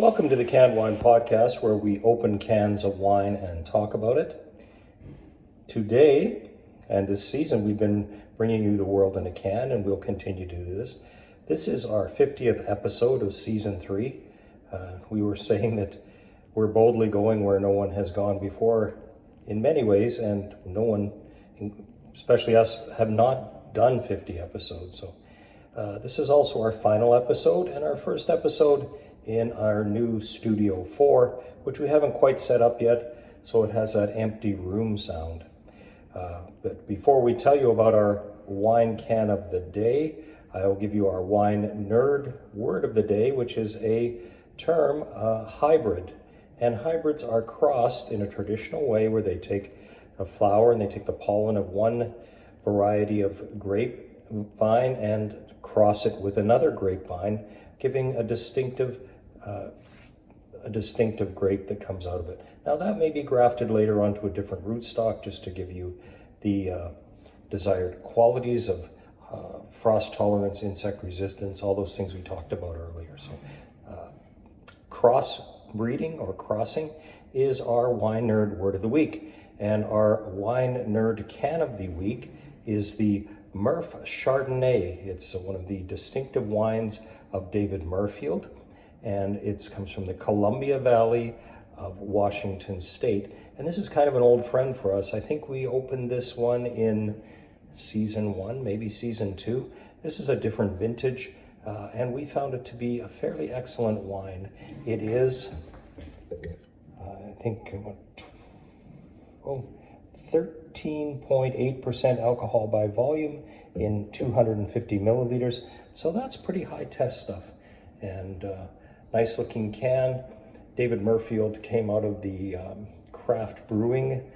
Welcome to the Canned Wine Podcast, where we open cans of wine and talk about it. Today, and this season, we've been bringing you the world in a can, and we'll continue to do this. This is our 50th episode of Season 3. We were saying that we're boldly going where no one has gone before in many ways, and no one, especially us, have not done 50 episodes. So this is also our final episode and our first episode in our new Studio 4, which we haven't quite set up yet, so it has that empty room sound. But before we tell you about our wine can of the day, I will give you our wine nerd word of the day, which is a term, hybrid. And hybrids are crossed in a traditional way where they take a flower and they take the pollen of one variety of grapevine and cross it with another grapevine, giving a distinctive grape that comes out of it. Now that may be grafted later onto a different rootstock just to give you the desired qualities of frost tolerance, insect resistance, all those things we talked about earlier. So cross breeding or crossing is our wine nerd word of the week. And our wine nerd can of the week is the MERF Chardonnay. It's one of the distinctive wines of David Merfield, and it comes from the Columbia Valley of Washington State. And this is kind of an old friend for us. I think we opened this one in season 1, maybe season 2. This is a different vintage, and we found it to be a fairly excellent wine. It is, I think, 13.8% alcohol by volume in 250 milliliters. So that's pretty high test stuff. And nice looking can. David Merfield came out of the craft brewing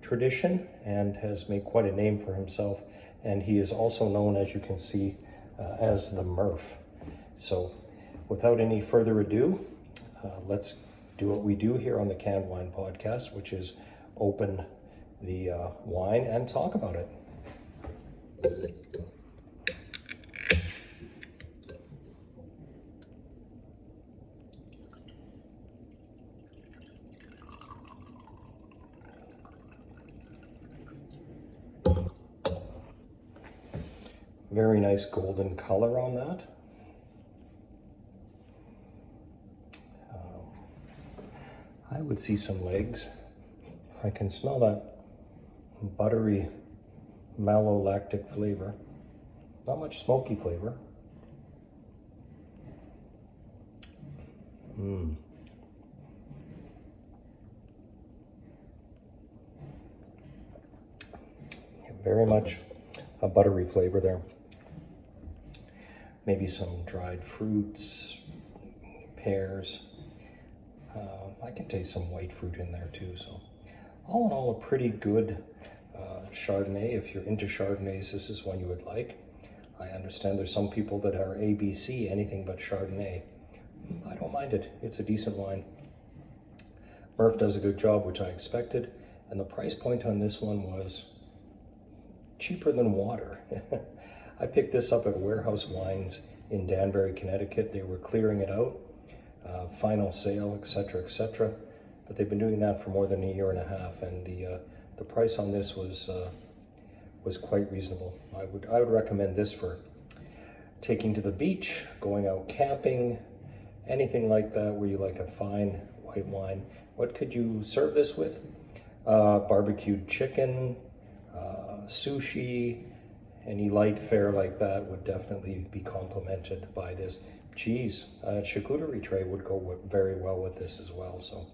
tradition and has made quite a name for himself. And he is also known, as you can see, as the MERF. So without any further ado, let's do what we do here on the Canned Wine Podcast, which is open the wine and talk about it. Very nice golden color on that. I would see some legs. I can smell that buttery, malolactic flavor. Not much smoky flavor. Very much a buttery flavor there. Maybe some dried fruits, pears. I can taste some white fruit in there too. So all in all, a pretty good Chardonnay. If you're into Chardonnays, this is one you would like. I understand there's some people that are ABC, anything but Chardonnay. I don't mind it. It's a decent wine. MERF does a good job, which I expected. And the price point on this one was cheaper than water. I picked this up at Warehouse Wines in Danbury, Connecticut. They were clearing it out, final sale, etc., etc. But they've been doing that for more than a year and a half, and the price on this was quite reasonable. I would recommend this for taking to the beach, going out camping, anything like that where you like a fine white wine. What could you serve this with? Barbecued chicken, sushi, any light fare like that would definitely be complemented by this. Cheese, charcuterie tray would go very well with this as well. So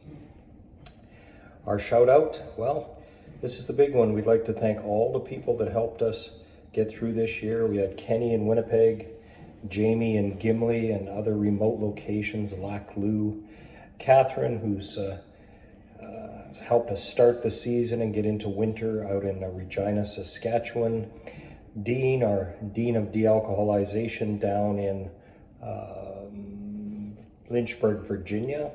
our shout out, well, this is the big one. We'd like to thank all the people that helped us get through this year. We had Kenny in Winnipeg, Jamie in Gimli and other remote locations, Lac Loup, Catherine, who's helped us start the season and get into winter out in Regina, Saskatchewan. Dean, our Dean of Dealcoholization down in Lynchburg, Virginia.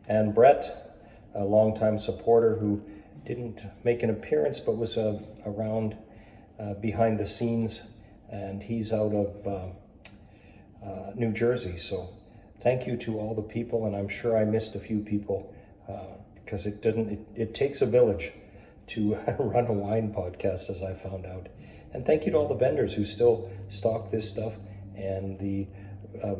And Brett, a longtime supporter who didn't make an appearance but was around behind the scenes, and he's out of New Jersey. So thank you to all the people, and I'm sure I missed a few people because it takes a village to run a wine podcast, as I found out. And thank you to all the vendors who still stock this stuff, and the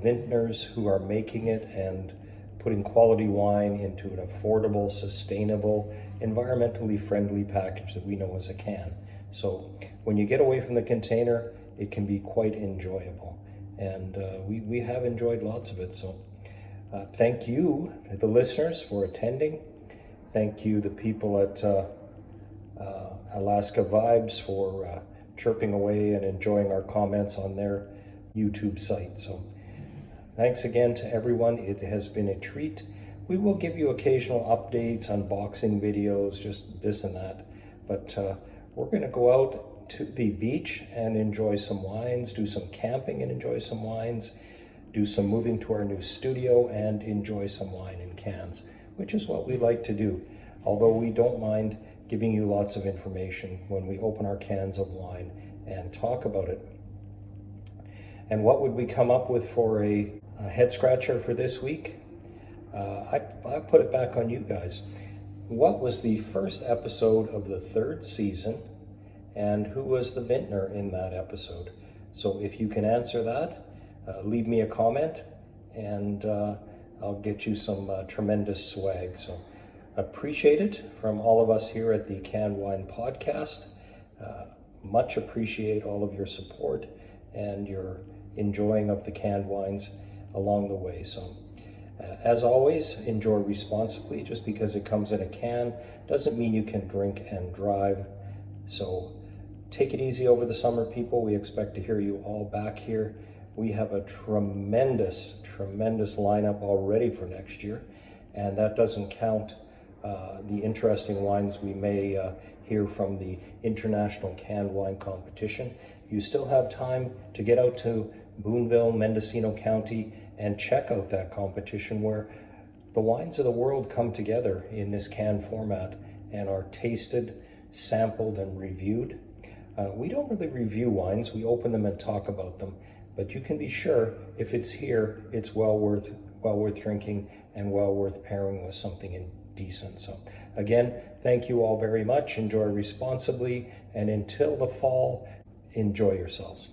vintners who are making it and putting quality wine into an affordable, sustainable, environmentally friendly package that we know as a can. So when you get away from the container, it can be quite enjoyable. And we have enjoyed lots of it. So thank you, the listeners, for attending. Thank you, the people at Alaska Vibes, for chirping away and enjoying our comments on their YouTube site. So thanks again to everyone. It has been a treat. We will give you occasional updates, unboxing videos, just this and that. But we're going to go out to the beach and enjoy some wines, do some camping and enjoy some wines, do some moving to our new studio and enjoy some wine in cans, which is what we like to do. Although we don't mind giving you lots of information when we open our cans of wine and talk about it. And what would we come up with for a head scratcher for this week? I put it back on you guys. What was the first episode of the 3rd season, and who was the vintner in that episode? So if you can answer that, leave me a comment, and I'll get you some tremendous swag. So appreciate it from all of us here at the Canned Wine Podcast. Much appreciate all of your support and your enjoying of the canned wines along the way. So as always, enjoy responsibly. Just because it comes in a can doesn't mean you can drink and drive. So take it easy over the summer, people. We expect to hear you all back here. We have a tremendous lineup already for next year, and that doesn't count the interesting wines we may hear from the International Canned Wine Competition. You still have time to get out to Boonville, Mendocino County, and check out that competition where the wines of the world come together in this canned format and are tasted, sampled, and reviewed. We don't really review wines, we open them and talk about them, but you can be sure if it's here, it's well worth drinking and well worth pairing with something decent. So again, thank you all very much. Enjoy responsibly, and until the fall, enjoy yourselves.